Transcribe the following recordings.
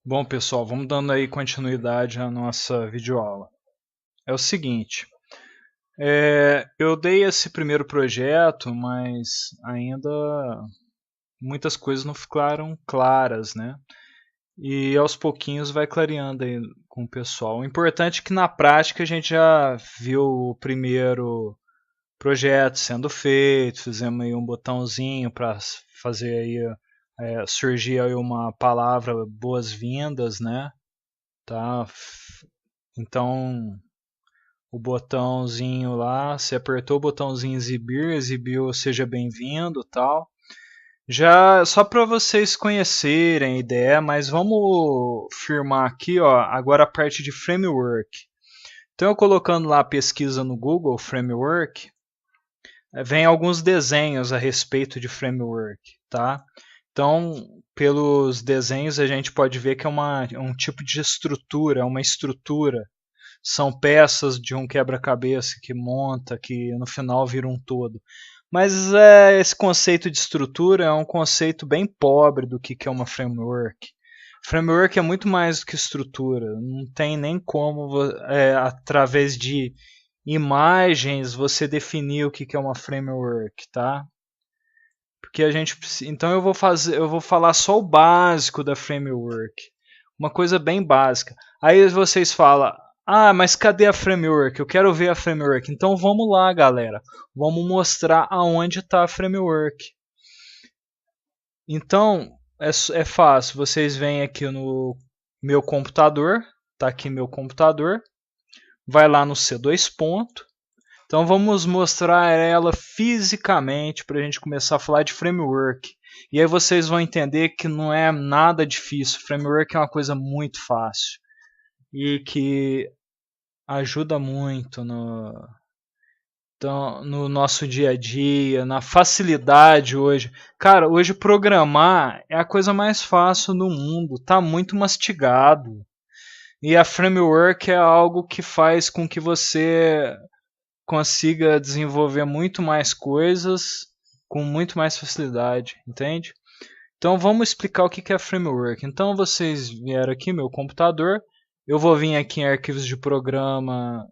Bom, pessoal, vamos dando aí continuidade à nossa videoaula. É o seguinte, eu dei esse primeiro projeto, mas ainda muitas coisas não ficaram claras, né? E aos pouquinhos vai clareando aí com o pessoal. O importante é que na prática a gente já viu o primeiro projeto sendo feito, fizemos aí um botãozinho para fazer aí surgir aí uma palavra boas-vindas, né? Tá? Então, o botãozinho lá, você apertou o botãozinho exibir, exibiu seja bem-vindo, tal. Já só para vocês conhecerem a ideia, mas vamos firmar aqui, ó, agora a parte de framework. Então, eu colocando lá a pesquisa no Google Framework, vem alguns desenhos a respeito de framework, tá? Então, pelos desenhos a gente pode ver que é um tipo de estrutura, é uma estrutura. São peças de um quebra-cabeça que monta, que no final vira um todo. Mas esse conceito de estrutura é um conceito bem pobre do que é uma framework. Framework é muito mais do que estrutura. Não tem nem como, através de imagens, você definir o que é uma framework, tá? Porque a gente, então eu vou falar só o básico da framework, uma coisa bem básica. Aí vocês falam, ah, mas cadê a framework? Eu quero ver a framework. Então vamos lá, galera. Vamos mostrar aonde está a framework. Então é fácil. Vocês vêm aqui no meu computador, tá aqui meu computador. Vai lá no C2 ponto. Então vamos mostrar ela fisicamente para a gente começar a falar de framework. E aí vocês vão entender que não é nada difícil. Framework é uma coisa muito fácil e que ajuda muito no nosso dia a dia, na facilidade hoje. Cara, hoje programar é a coisa mais fácil do mundo. Tá muito mastigado. E a framework é algo que faz com que você consiga desenvolver muito mais coisas com muito mais facilidade, entende? Então vamos explicar o que é framework. Então vocês vieram aqui meu computador, eu vou vir aqui em arquivos de programa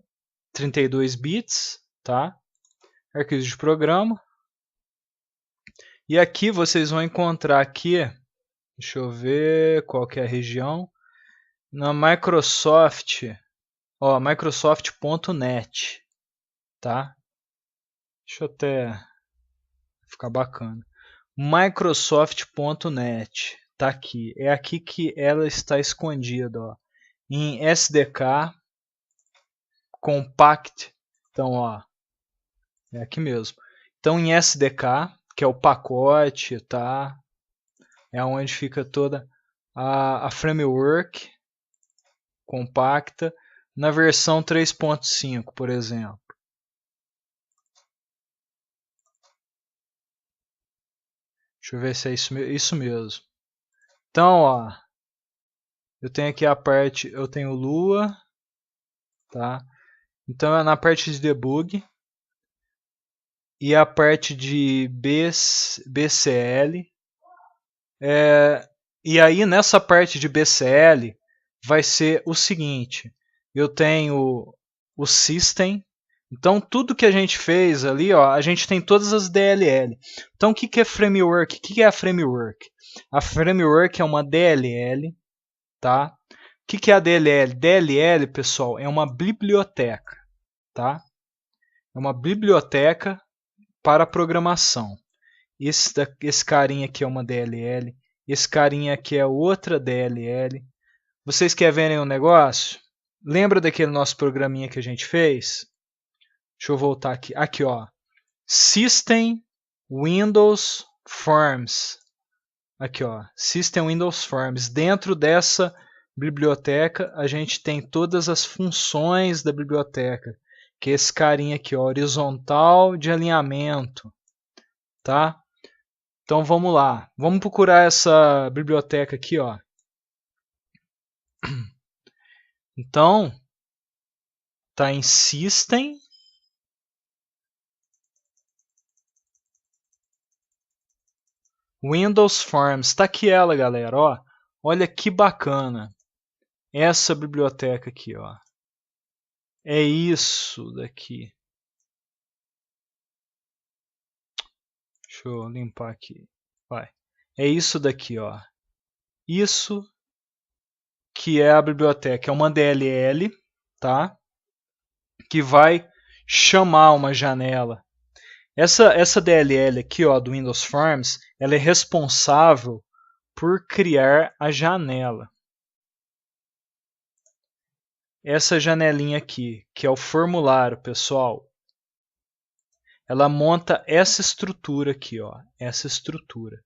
32 bits, tá? Arquivos de programa. E aqui vocês vão encontrar aqui, deixa eu ver qual que é a região, na Microsoft, ó, Microsoft.net, tá? Deixa eu até ficar bacana. Microsoft.net. Tá aqui. É aqui que ela está escondida, ó. Em SDK Compact. Então, ó, é aqui mesmo. Então, em SDK, que é o pacote, tá? É onde fica toda a framework compacta na versão 3.5, por exemplo. Deixa eu ver se é isso mesmo. Então, ó, eu tenho aqui a parte, eu tenho Lua, tá? Então é na parte de debug e a parte de BCL. E aí nessa parte de BCL vai ser o seguinte: eu tenho o system. Então tudo que a gente fez ali, ó, a gente tem todas as DLL. Então o que é framework? O que é a framework? A framework é uma DLL, tá? O que é a DLL? DLL, pessoal, é uma biblioteca, tá? É uma biblioteca para programação. Esse carinha aqui é uma DLL. Esse carinha aqui é outra DLL. Vocês querem verem um negócio? Lembra daquele nosso programinha que a gente fez? Deixa eu voltar aqui. Aqui, ó. System Windows Forms. Aqui, ó. System Windows Forms. Dentro dessa biblioteca, a gente tem todas as funções da biblioteca. Que é esse carinha aqui, ó. Horizontal de alinhamento. Tá? Então vamos lá. Vamos procurar essa biblioteca aqui, ó. Então, tá em System. Windows Forms. Tá aqui ela, galera, ó. Olha que bacana. Essa biblioteca aqui, ó. É isso daqui. Deixa eu limpar aqui. Vai. É isso daqui, ó. Isso que é a biblioteca. É uma DLL, tá? Que vai chamar uma janela. Essa DLL aqui, ó, do Windows Forms, ela é responsável por criar a janela. Essa janelinha aqui, que é o formulário, pessoal, ela monta essa estrutura aqui, ó, essa estrutura,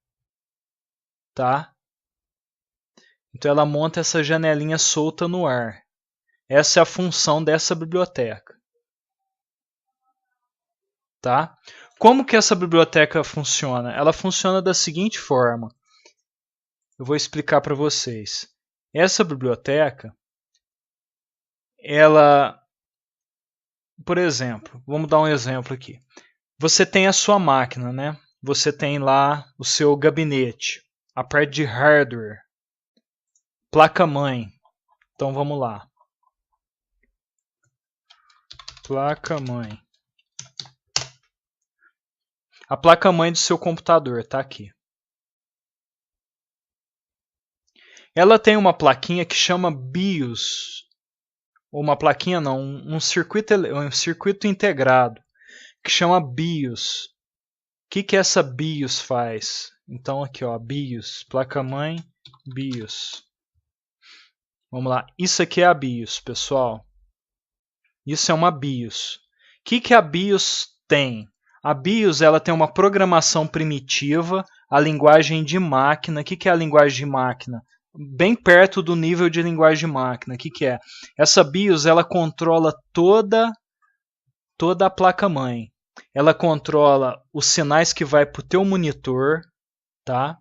tá? Então ela monta essa janelinha solta no ar. Essa é a função dessa biblioteca, tá? Como que essa biblioteca funciona? Ela funciona da seguinte forma. Eu vou explicar para vocês. Essa biblioteca, ela, por exemplo, vamos dar um exemplo aqui. Você tem a sua máquina, né? Você tem lá o seu gabinete, a parte de hardware, placa-mãe. Então vamos lá. Placa-mãe. A placa-mãe do seu computador está aqui. Ela tem uma plaquinha que chama BIOS. Ou uma plaquinha não, um circuito integrado que chama BIOS. O que essa BIOS faz? Então aqui, ó, BIOS, placa-mãe, BIOS. Vamos lá, isso aqui é a BIOS, pessoal. Isso é uma BIOS. O que a BIOS tem? A BIOS ela tem uma programação primitiva, a linguagem de máquina. O que é a linguagem de máquina? Bem perto do nível de linguagem de máquina. O que é? Essa BIOS ela controla toda a placa-mãe. Ela controla os sinais que vai para o teu monitor, tá?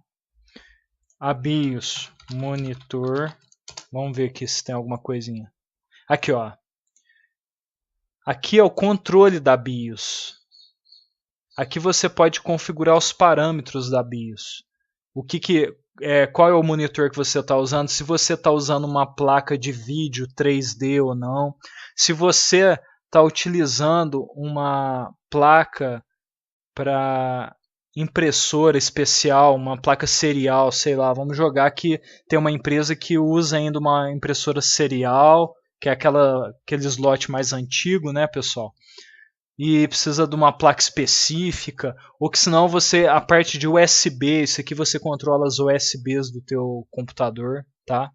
A BIOS monitor. Vamos ver aqui se tem alguma coisinha. Aqui, ó. Aqui é o controle da BIOS. Aqui você pode configurar os parâmetros da BIOS. Qual é o monitor que você está usando? Se você está usando uma placa de vídeo 3D ou não. Se você está utilizando uma placa para impressora especial, uma placa serial, sei lá. Vamos jogar que tem uma empresa que usa ainda uma impressora serial, que é aquele slot mais antigo, né, pessoal? E precisa de uma placa específica, ou que senão a parte de USB, isso aqui você controla as USBs do teu computador, tá?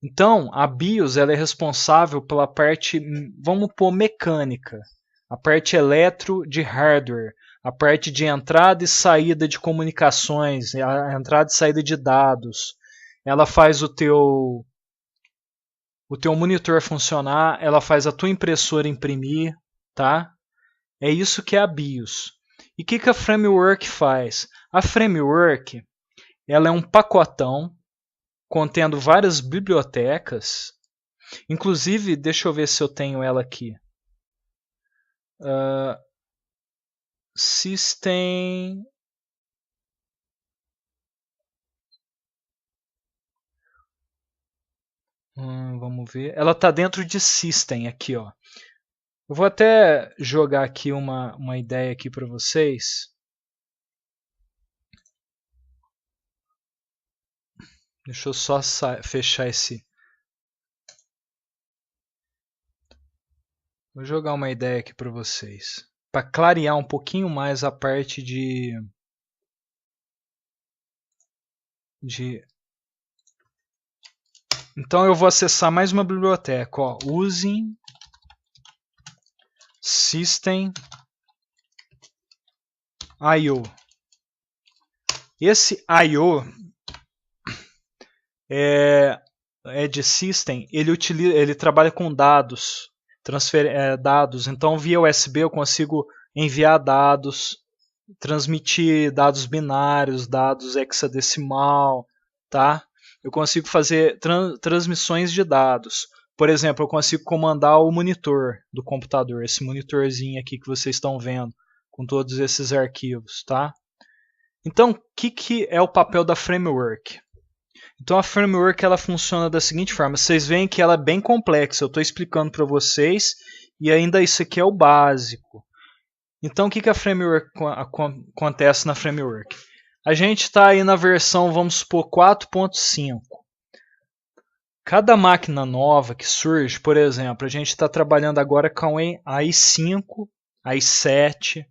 Então, a BIOS ela é responsável pela parte, vamos pôr, mecânica, a parte eletro de hardware, a parte de entrada e saída de comunicações, a entrada e saída de dados. Ela faz o teu monitor funcionar, ela faz a tua impressora imprimir, tá? É isso que é a BIOS. E o que a Framework faz? A Framework ela é um pacotão contendo várias bibliotecas. Inclusive, deixa eu ver se eu tenho ela aqui. System. Vamos ver. Ela está dentro de System aqui, ó. Eu vou até jogar aqui uma ideia aqui para vocês. Deixa eu só fechar esse. Vou jogar uma ideia aqui para vocês, para clarear um pouquinho mais a parte de Então eu vou acessar mais uma biblioteca, ó, using system IO. Esse IO é de system, ele trabalha com dados, dados. Então via USB eu consigo enviar dados, transmitir dados binários, dados hexadecimal, tá? Eu consigo fazer transmissões de dados. Por exemplo, eu consigo comandar o monitor do computador, esse monitorzinho aqui que vocês estão vendo, com todos esses arquivos, tá? Então, o que é o papel da Framework? Então a framework ela funciona da seguinte forma. Vocês veem que ela é bem complexa. Eu estou explicando para vocês e ainda isso aqui é o básico. Então o que a framework acontece na framework? A gente está aí na versão, vamos supor, 4.5. Cada máquina nova que surge, por exemplo, a gente está trabalhando agora com a i5, a i7.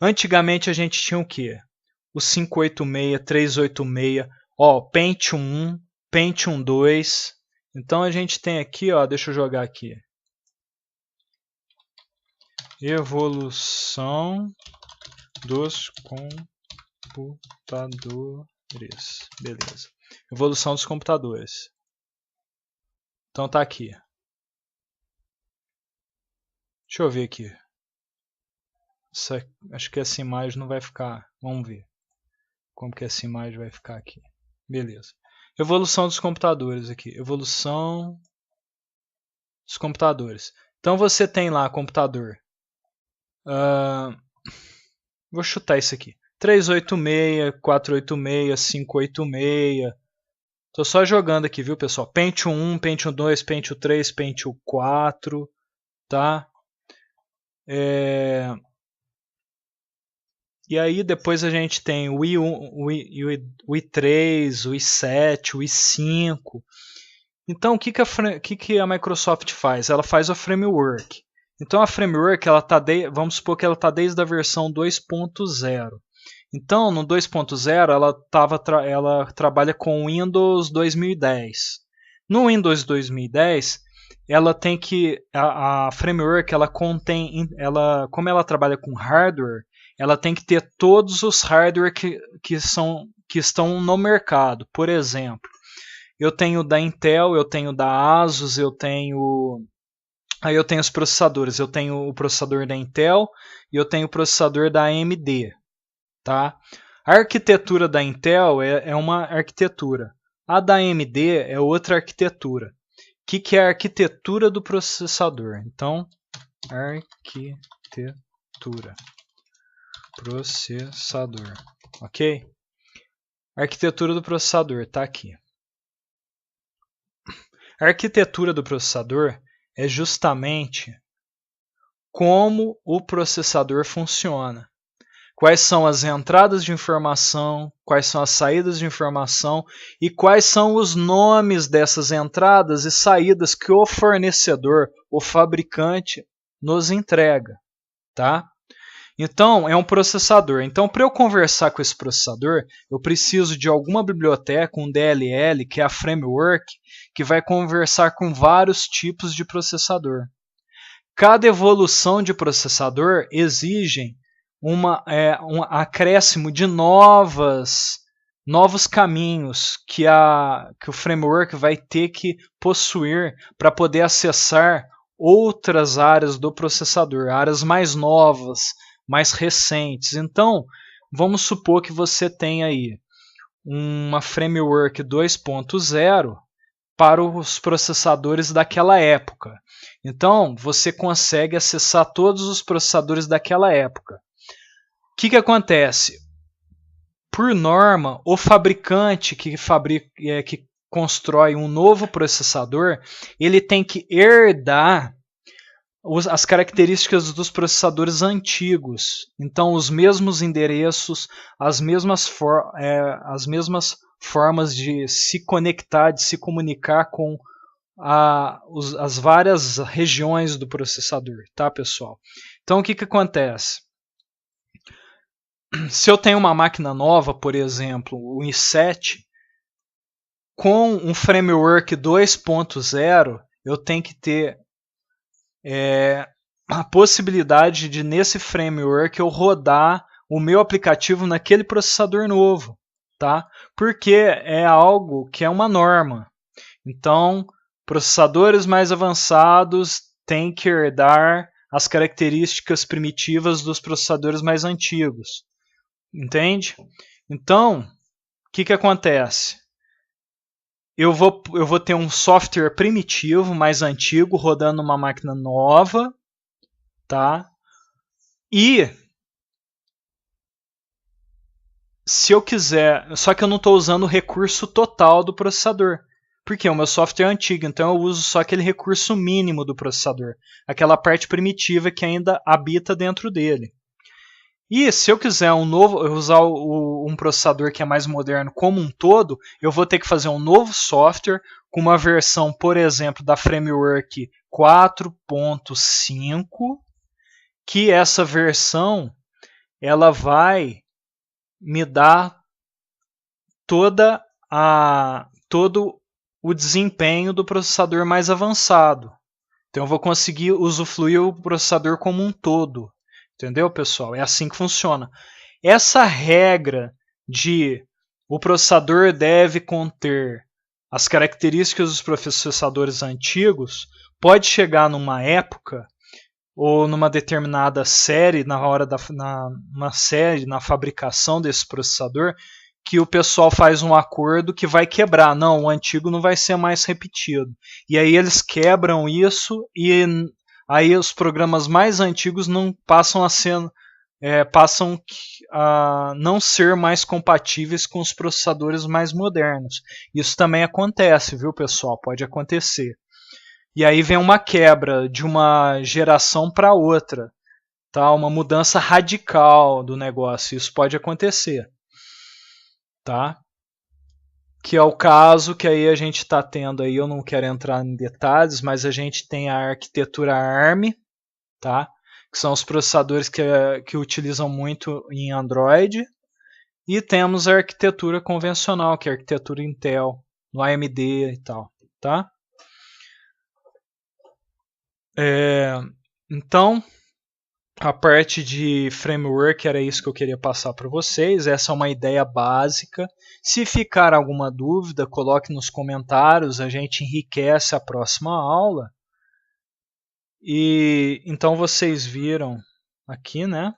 Antigamente a gente tinha o quê? O 586, 386, ó, Pentium 1, Pentium 2. Então a gente tem aqui, ó, deixa eu jogar aqui. Evolução dos computadores. Beleza. Evolução dos computadores. Então tá aqui. Deixa eu ver aqui. Acho que essa imagem não vai ficar. Vamos ver como que essa imagem vai ficar aqui. Beleza. Evolução dos computadores aqui. Evolução dos computadores. Então você tem lá computador. Vou chutar isso aqui. 386, 486, 586. Tô só jogando aqui, viu, pessoal? Pentium 1, Pentium 2, Pentium 3, Pentium 4, tá? E aí depois a gente tem o i1, o i3, o i7, o i5. Então o que a Microsoft faz? Ela faz a framework. Então a framework, vamos supor que ela está desde a versão 2.0. Então, no 2.0, ela trabalha com Windows 2010. No Windows 2010, ela tem que a framework como ela trabalha com hardware, ela tem que ter todos os hardware que estão no mercado. Por exemplo, eu tenho da Intel, eu tenho da Asus, eu tenho os processadores. Eu tenho o processador da Intel e eu tenho o processador da AMD. Tá? A arquitetura da Intel é uma arquitetura. A da AMD é outra arquitetura. O que é a arquitetura do processador? Então, arquitetura. Processador. Ok? A arquitetura do processador está aqui. A arquitetura do processador é justamente como o processador funciona. Quais são as entradas de informação, quais são as saídas de informação e quais são os nomes dessas entradas e saídas que o fornecedor, o fabricante, nos entrega. Tá? Então, é um processador. Então, para eu conversar com esse processador, eu preciso de alguma biblioteca, um DLL, que é a framework, que vai conversar com vários tipos de processador. Cada evolução de processador exige um acréscimo de novos caminhos que o framework vai ter que possuir para poder acessar outras áreas do processador, áreas mais novas, mais recentes. Então, vamos supor que você tem aí uma framework 2.0 para os processadores daquela época. Então, você consegue acessar todos os processadores daquela época. O que acontece? Por norma, o fabricante que constrói um novo processador, ele tem que herdar as características dos processadores antigos. Então, os mesmos endereços, as mesmas formas de se conectar, de se comunicar com as várias regiões do processador, tá, pessoal? Então, o que acontece? Se eu tenho uma máquina nova, por exemplo, o i7, com um framework 2.0, eu tenho que ter a possibilidade de, nesse framework, eu rodar o meu aplicativo naquele processador novo, tá? Porque é algo que é uma norma. Então, processadores mais avançados têm que herdar as características primitivas dos processadores mais antigos. Entende? Então, o que acontece? Eu vou ter um software primitivo, mais antigo, rodando uma máquina nova, tá? E se eu quiser, só que eu não estou usando o recurso total do processador, porque o meu software é antigo, então eu uso só aquele recurso mínimo do processador, aquela parte primitiva que ainda habita dentro dele. E se eu quiser usar um processador que é mais moderno como um todo, eu vou ter que fazer um novo software com uma versão, por exemplo, da framework 4.5, que essa versão ela vai me dar todo o desempenho do processador mais avançado. Então eu vou conseguir usufruir o processador como um todo. Entendeu, pessoal? É assim que funciona. Essa regra de o processador deve conter as características dos processadores antigos pode chegar numa época ou numa determinada série, na fabricação desse processador, que o pessoal faz um acordo que vai quebrar. Não, o antigo não vai ser mais repetido. E aí eles quebram isso e aí os programas mais antigos não passam a não ser mais compatíveis com os processadores mais modernos. Isso também acontece, viu, pessoal? Pode acontecer. E aí vem uma quebra de uma geração para outra, tá? Uma mudança radical do negócio. Isso pode acontecer, tá? Que é o caso que aí a gente está tendo aí. Eu não quero entrar em detalhes, mas a gente tem a arquitetura ARM, tá? Que são os processadores que utilizam muito em Android, e temos a arquitetura convencional, que é a arquitetura Intel, no AMD e tal, tá? Então, a parte de framework era isso que eu queria passar para vocês. Essa é uma ideia básica. Se ficar alguma dúvida, coloque nos comentários, a gente enriquece a próxima aula. E então vocês viram aqui, né,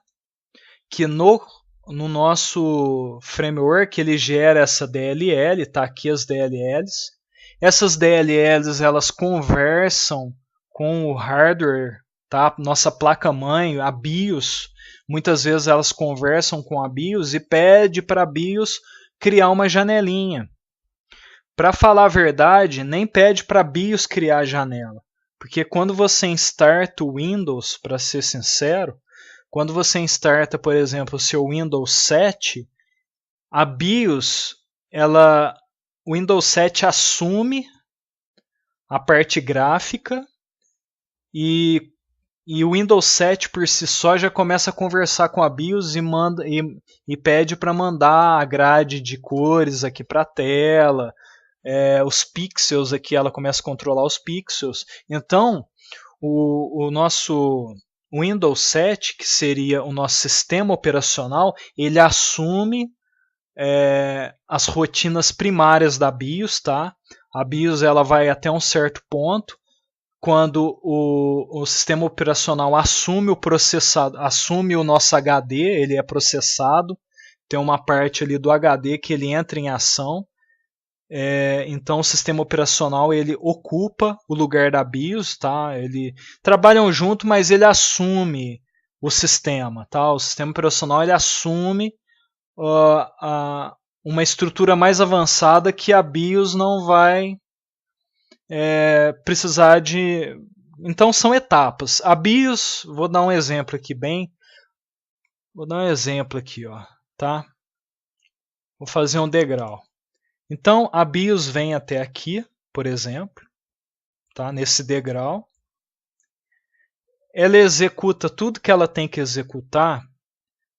que no nosso framework ele gera essa DLL, tá aqui as DLLs. Essas DLLs elas conversam com o hardware, tá? Nossa placa-mãe, a BIOS, muitas vezes elas conversam com a BIOS e pede para a BIOS criar uma janelinha. Para falar a verdade, nem pede para a BIOS criar a janela, porque quando você starta o Windows, para ser sincero, quando você starta, por exemplo, o seu Windows 7, a BIOS, o Windows 7 assume a parte gráfica e o Windows 7 por si só já começa a conversar com a BIOS e pede para mandar a grade de cores aqui para a tela, os pixels aqui, ela começa a controlar os pixels. Então, o nosso Windows 7, que seria o nosso sistema operacional, ele assume as rotinas primárias da BIOS, tá? A BIOS ela vai até um certo ponto. Quando o sistema operacional assume o nosso HD, ele é processado, tem uma parte ali do HD que ele entra em ação. Então o sistema operacional ele ocupa o lugar da BIOS, tá? Eles trabalham junto, mas ele assume o sistema, tá? O sistema operacional ele assume uma estrutura mais avançada que a BIOS não vai precisar de. Então são etapas. A BIOS, vou dar um exemplo aqui Vou dar um exemplo aqui, ó, tá? Vou fazer um degrau. Então a BIOS vem até aqui, por exemplo, tá? Nesse degrau. Ela executa tudo que ela tem que executar.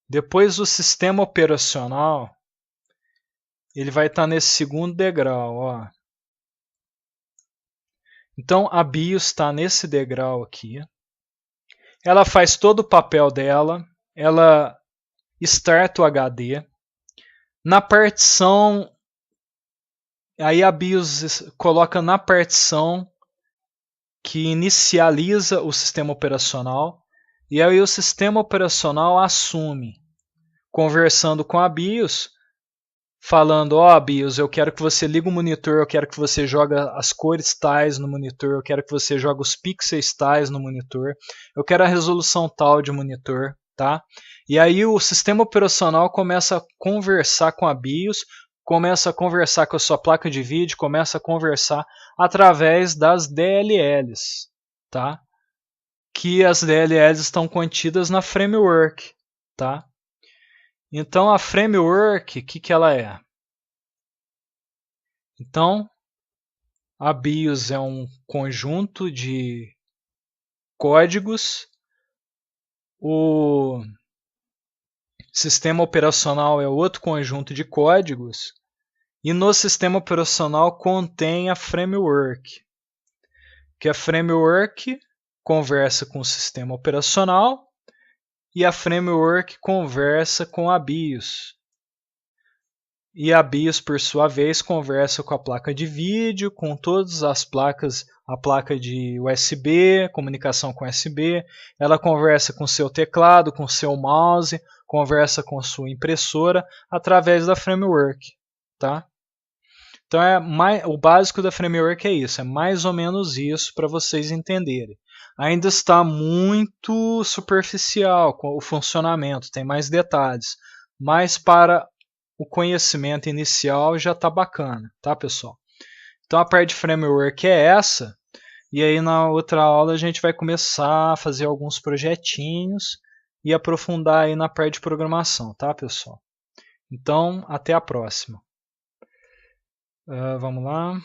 Depois o sistema operacional ele vai estar nesse segundo degrau, ó. Então a BIOS está nesse degrau aqui. Ela faz todo o papel dela. Ela starta o HD. Na partição, aí a BIOS coloca na partição que inicializa o sistema operacional. E aí o sistema operacional assume, conversando com a BIOS, falando, BIOS, eu quero que você ligue o monitor, eu quero que você jogue as cores tais no monitor, eu quero que você jogue os pixels tais no monitor, eu quero a resolução tal de monitor, tá? E aí o sistema operacional começa a conversar com a BIOS, começa a conversar com a sua placa de vídeo, começa a conversar através das DLLs, tá? Que as DLLs estão contidas na framework, tá? Então a framework, o que ela é? Então a BIOS é um conjunto de códigos, o sistema operacional é outro conjunto de códigos, e no sistema operacional contém a framework, que a framework conversa com o sistema operacional e a framework conversa com a BIOS. E a BIOS, por sua vez, conversa com a placa de vídeo, com todas as placas, a placa de USB, comunicação com USB, ela conversa com seu teclado, com seu mouse, conversa com sua impressora através da framework, tá? Então o básico da framework é isso, é mais ou menos isso para vocês entenderem. Ainda está muito superficial o funcionamento, tem mais detalhes, mas para o conhecimento inicial já está bacana, tá, pessoal? Então a parte de framework é essa, e aí na outra aula a gente vai começar a fazer alguns projetinhos e aprofundar aí na parte de programação, tá, pessoal? Então, até a próxima. Vamos lá.